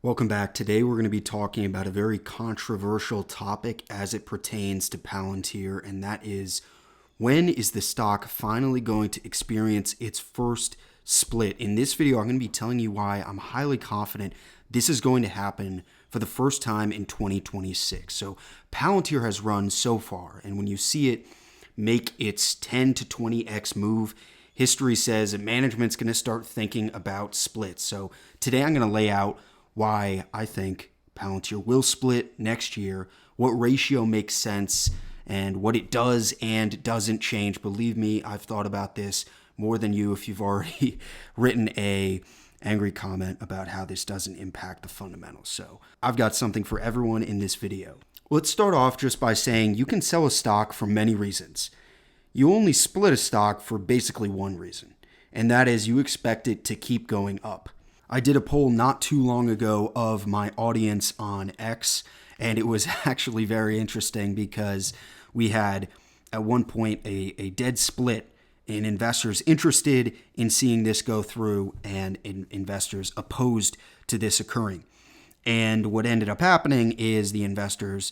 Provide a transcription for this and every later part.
Welcome back. Today we're going to be talking about a very controversial topic as it pertains to Palantir, and that is, when is the stock finally going to experience its first split? In this video, I'm going to be telling you why I'm highly confident this is going to happen for the first time in 2026. So Palantir has run so far, and when you see it make its 10 to 20x move, history says that management's going to start thinking about splits. So today I'm going to lay out why I think Palantir will split next year, what ratio makes sense, and what it does and doesn't change. Believe me, I've thought about this more than you if you've already written a angry comment about how this doesn't impact the fundamentals. So I've got something for everyone in this video. Let's start off just by saying you can sell a stock for many reasons. You only split a stock for basically one reason, and that is you expect it to keep going up. I did a poll not too long ago of my audience on X, and it was actually very interesting because we had at one point a dead split in investors interested in seeing this go through and in investors opposed to this occurring. And what ended up happening is the investors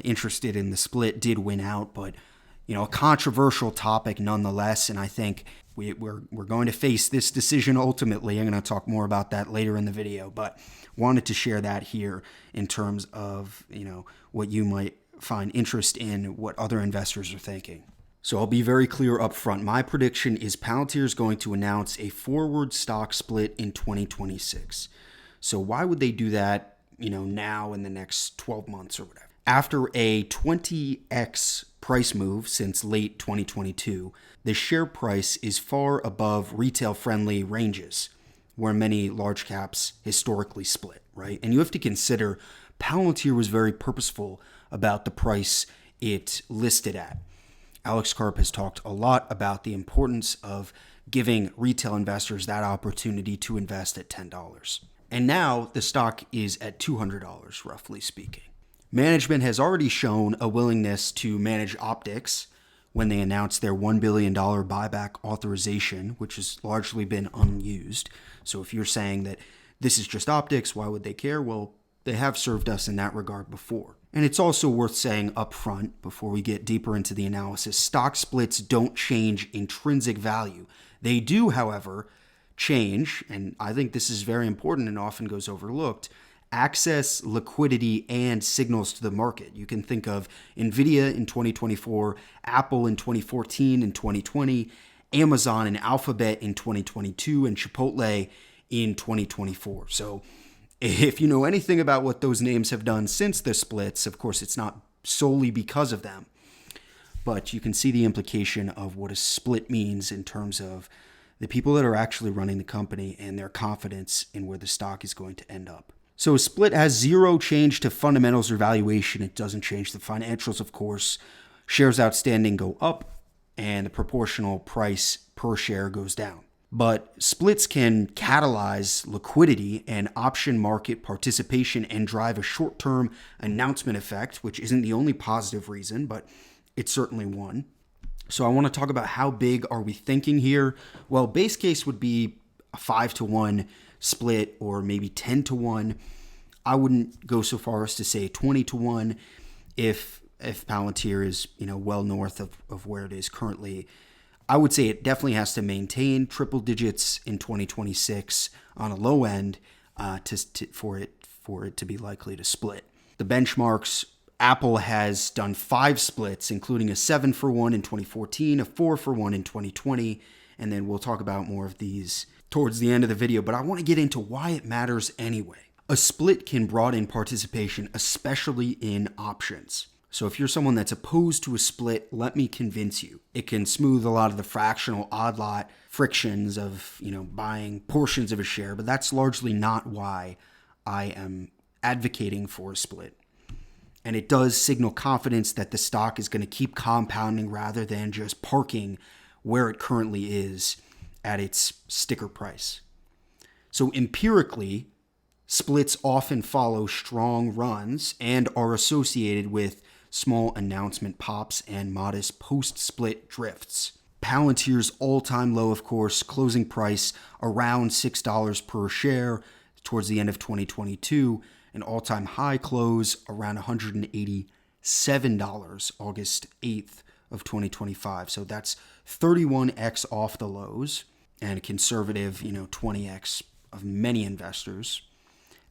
interested in the split did win out, but a controversial topic nonetheless. And I think we're going to face this decision ultimately. I'm going to talk more about that later in the video, but wanted to share that here in terms of what you might find interest in, what other investors are thinking. So I'll be very clear up front. My prediction is Palantir is going to announce a forward stock split in 2026. So why would they do that, now in the next 12 months or whatever? After a 20x price move since late 2022, the share price is far above retail-friendly ranges where many large caps historically split, right? And you have to consider Palantir was very purposeful about the price it listed at. Alex Karp has talked a lot about the importance of giving retail investors that opportunity to invest at $10. And now the stock is at $200, roughly speaking. Management has already shown a willingness to manage optics when they announced their $1 billion buyback authorization, which has largely been unused. So if you're saying that this is just optics, why would they care? Well, they have served us in that regard before. And it's also worth saying up front, before we get deeper into the analysis, stock splits don't change intrinsic value. They do, however, change, and I think this is very important and often goes overlooked, access, liquidity, and signals to the market. You can think of NVDA in 2024, Apple in 2014 and 2020, Amazon and Alphabet in 2022, and Chipotle in 2024. So if you know anything about what those names have done since the splits, of course, it's not solely because of them, but you can see the implication of what a split means in terms of the people that are actually running the company and their confidence in where the stock is going to end up. So a split has zero change to fundamentals or valuation. It doesn't change the financials, of course. Shares outstanding go up, and the proportional price per share goes down. But splits can catalyze liquidity and option market participation and drive a short-term announcement effect, which isn't the only positive reason, but it's certainly one. So I want to talk about how big are we thinking here? Well, base case would be a 5-to-1 split or maybe 10-to-1. I wouldn't go so far as to say 20-to-1 if Palantir is well north of where it is currently. I would say it definitely has to maintain triple digits in 2026 on a low end for it to be likely to split. The benchmarks, Apple has done 5 splits, including a 7-for-1 in 2014, a 4-for-1 in 2020, and then we'll talk about more of these towards the end of the video, but I want to get into why it matters anyway. A split can broaden participation, especially in options. So if you're someone that's opposed to a split, let me convince you. It can smooth a lot of the fractional odd lot frictions of, buying portions of a share, but that's largely not why I am advocating for a split. And it does signal confidence that the stock is going to keep compounding rather than just parking where it currently is at its sticker price. So empirically, splits often follow strong runs and are associated with small announcement pops and modest post-split drifts. Palantir's all-time low, of course, closing price around $6 per share, towards the end of 2022, an all-time high close around $187 August 8th of 2025. So that's 31x off the lows and a conservative, 20x of many investors.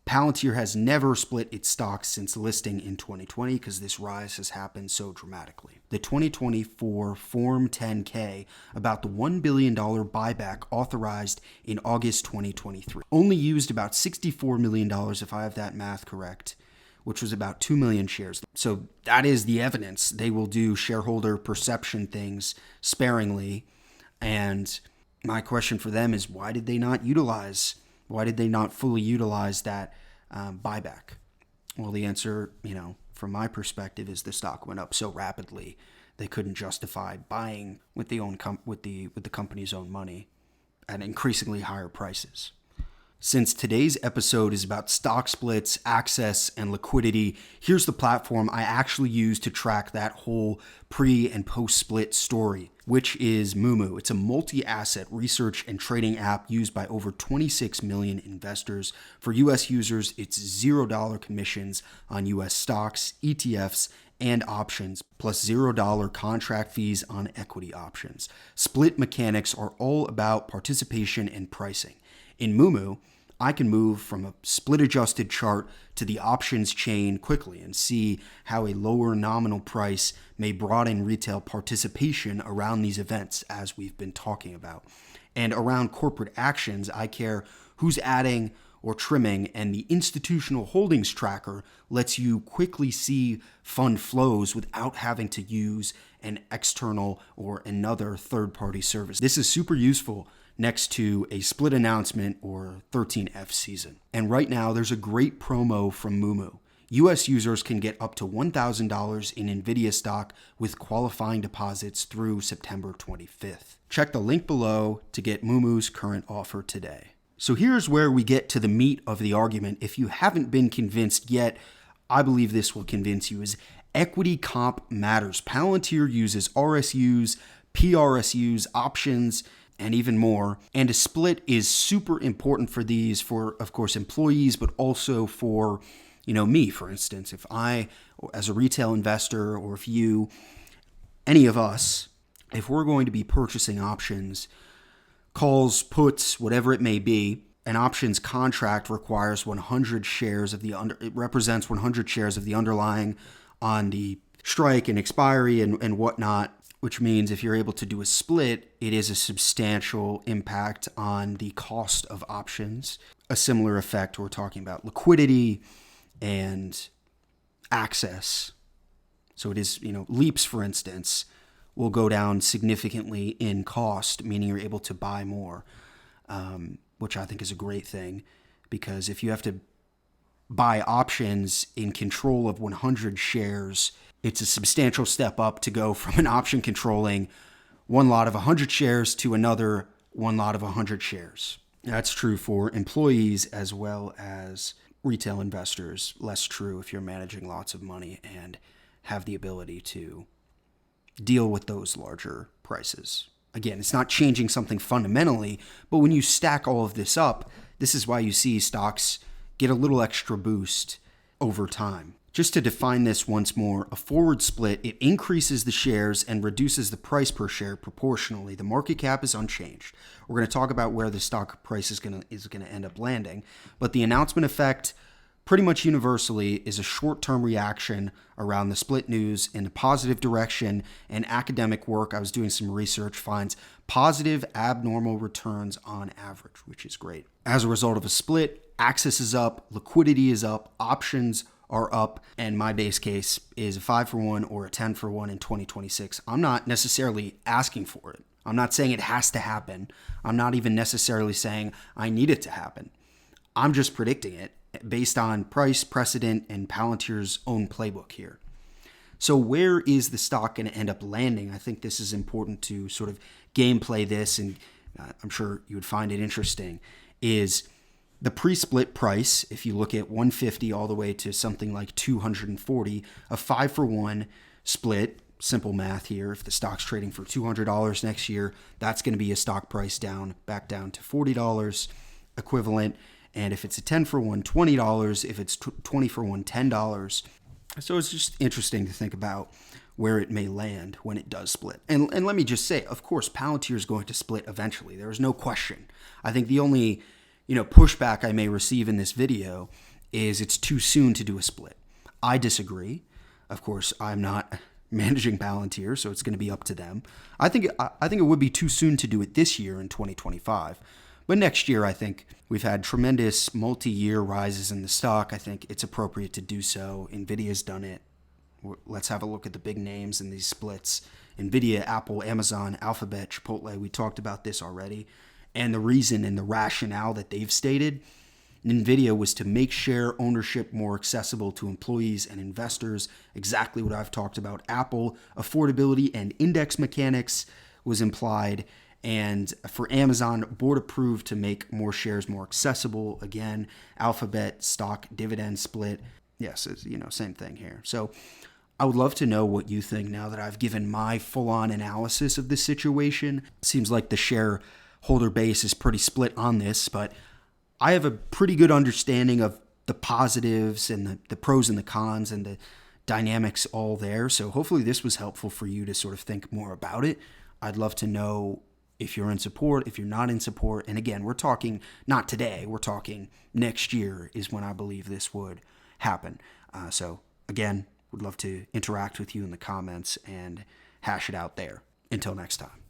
Palantir has never split its stocks since listing in 2020 because this rise has happened so dramatically. The 2024 Form 10-K about the $1 billion buyback authorized in August 2023 only used about $64 million, if I have that math correct, which was about 2 million shares. So that is the evidence. They will do shareholder perception things sparingly. And my question for them is, why did they not fully utilize that buyback? Well, the answer, from my perspective, is the stock went up so rapidly they couldn't justify buying with the company's own money at increasingly higher prices. Since today's episode is about stock splits, access, and liquidity, here's the platform I actually use to track that whole pre- and post-split story, which is Moomoo. It's a multi-asset research and trading app used by over 26 million investors. For U.S. users, it's $0 commissions on U.S. stocks, ETFs, and options, plus $0 contract fees on equity options. Split mechanics are all about participation and pricing. In Moomoo, I can move from a split-adjusted chart to the options chain quickly and see how a lower nominal price may broaden retail participation around these events, as we've been talking about. And around corporate actions, I care who's adding or trimming, and the institutional holdings tracker lets you quickly see fund flows without having to use an external or another third-party service. This is super useful next to a split announcement or 13F season. And right now, there's a great promo from Moomoo. U.S. users can get up to $1,000 in NVDA stock with qualifying deposits through September 25th. Check the link below to get Moomoo's current offer today. So here's where we get to the meat of the argument. If you haven't been convinced yet, I believe this will convince you, is equity comp matters. Palantir uses RSUs, PRSUs, options, and even more. And a split is super important for these, for, of course, employees, but also for, me, for instance. If I, as a retail investor, or if you, any of us, if we're going to be purchasing options, calls, puts, whatever it may be, an options contract requires 100 shares of it represents 100 shares of the underlying on the strike and expiry and whatnot, which means if you're able to do a split, it is a substantial impact on the cost of options. A similar effect, we're talking about liquidity and access. So it is, leaps, for instance, will go down significantly in cost, meaning you're able to buy more, which I think is a great thing, because if you have to buy options in control of 100 shares, it's a substantial step up to go from an option controlling one lot of 100 shares to another one lot of 100 shares. That's true for employees as well as retail investors. Less true if you're managing lots of money and have the ability to deal with those larger prices. Again, it's not changing something fundamentally, but when you stack all of this up, this is why you see stocks get a little extra boost over time. Just to define this once more, a forward split, it increases the shares and reduces the price per share proportionally. The market cap is unchanged. We're going to talk about where the stock price is going to end up landing, but the announcement effect pretty much universally is a short-term reaction around the split news in a positive direction, and academic work, I was doing some research, finds positive abnormal returns on average, which is great. As a result of a split, access is up, liquidity is up, options are up, and my base case is a 5-for-1 or a 10-for-1 in 2026. I'm not necessarily asking for it. I'm not saying it has to happen. I'm not even necessarily saying I need it to happen. I'm just predicting it based on price, precedent, and Palantir's own playbook here. So where is the stock going to end up landing? I think this is important to sort of gameplay this, and I'm sure you would find it interesting, is the pre-split price. If you look at 150 all the way to something like 240, a 5-for-1 split, simple math here, if the stock's trading for $200 next year, that's going to be a stock price back down to $40 equivalent. And if it's a 10 for one, $20. If it's 20 for one, $10. So it's just interesting to think about where it may land when it does split. And let me just say, of course, Palantir is going to split eventually. There is no question. I think the only, pushback I may receive in this video is it's too soon to do a split. I disagree. Of course, I'm not managing Palantir, so it's going to be up to them. I think it would be too soon to do it this year in 2025. But next year, I think we've had tremendous multi-year rises in the stock. I think it's appropriate to do so. NVIDIA's done it. Let's have a look at the big names in these splits. NVIDIA, Apple, Amazon, Alphabet, Chipotle. We talked about this already. And the reason and the rationale that they've stated, NVIDIA was to make share ownership more accessible to employees and investors. Exactly what I've talked about. Apple, affordability and index mechanics was implied. And for Amazon, board approved to make more shares more accessible. Again, Alphabet, stock dividend split. Yes, same thing here. So I would love to know what you think now that I've given my full-on analysis of this situation. Seems like the shareholder base is pretty split on this, but I have a pretty good understanding of the positives and the pros and the cons and the dynamics all there. So hopefully this was helpful for you to sort of think more about it. I'd love to know if you're in support, if you're not in support. And again, we're talking not today, we're talking next year is when I believe this would happen. So again, would love to interact with you in the comments and hash it out there. Until next time.